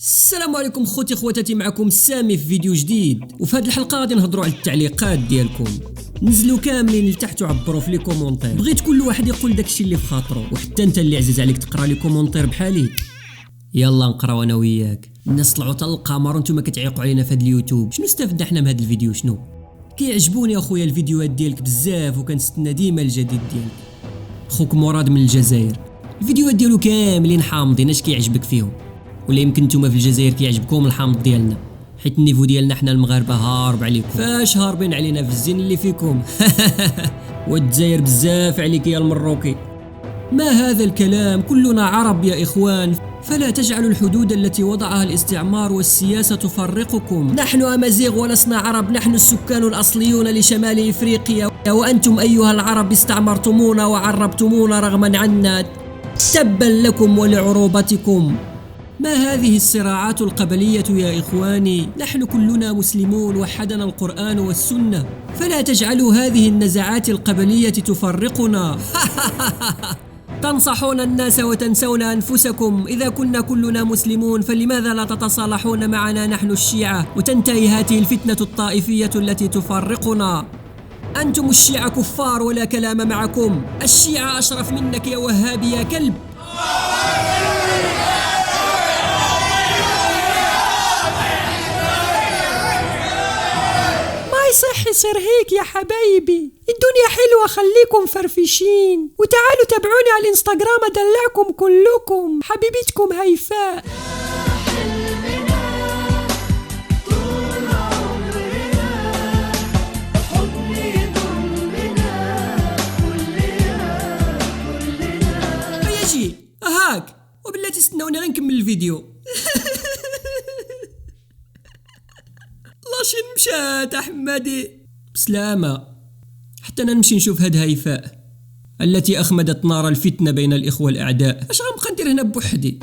السلام عليكم خوتي خواتاتي، معكم سامي في فيديو جديد. وفي هذه الحلقه غادي نهضروا على التعليقات ديالكم. نزلوا كاملين لتحت وعبروا في لي كومونتير. بغيت كل واحد يقول داكشي اللي في خاطرو، وحتى انت اللي عزيز عليك تقرا لي كومونتير بحالي. يلا نقراو انا وياك. الناس طلعوا حتى للقمر وانتم كتعيقوا علينا في هذا اليوتيوب. شنو استفدنا حنا من هذا الفيديو؟ شنو كيعجبوني اخويا الفيديوهات ديالك بزاف، وكنستنى ديما الجديد ديالك. خوك مراد من الجزائر، الفيديوهات ديالو كاملين حامضين. اش كيعجبك فيهم؟ ولا يمكن نتوما في الجزائر كيعجبكم الحامض ديالنا؟ حيت النيفو ديالنا حنا المغاربه هارب عليكم. فاش هاربين علينا في الزين اللي فيكم؟ والجزائر بزاف عليك يا المروكي. ما هذا الكلام؟ كلنا عرب يا إخوان، فلا تجعلوا الحدود التي وضعها الاستعمار والسياسة تفرقكم. نحن أمازيغ ولسنا عرب، نحن السكان الأصليون لشمال إفريقيا، وأنتم أيها العرب استعمرتمونا وعربتمونا رغما عنا. تبا لكم ولعروبتكم. ما هذه الصراعات القبلية يا إخواني؟ نحن كلنا مسلمون، وحدنا القرآن والسنة، فلا تجعلوا هذه النزعات القبلية تفرقنا. تنصحون الناس وتنسون أنفسكم. إذا كنا كلنا مسلمون فلماذا لا تتصالحون معنا نحن الشيعة وتنتهي هذه الفتنة الطائفية التي تفرقنا؟ أنتم الشيعة كفار ولا كلام معكم. الشيعة أشرف منك يا وهابي يا كلب. يصح يصير هيك يا حبايبي، الدنيا حلوة، خليكم فرفشين وتعالوا تابعوني على الانستغرام ادلعكم كلكم. حبيبتكم هيفاء. يجي هاك وبالله تستنوني غير نكمل الفيديو. لاشين مشات احمدي بسلامة. حتى انا نمشي نشوف هاد هيفاء التي اخمدت نار الفتنة بين الاخوة الاعداء. اش غنبقى ندير هنا بوحدي؟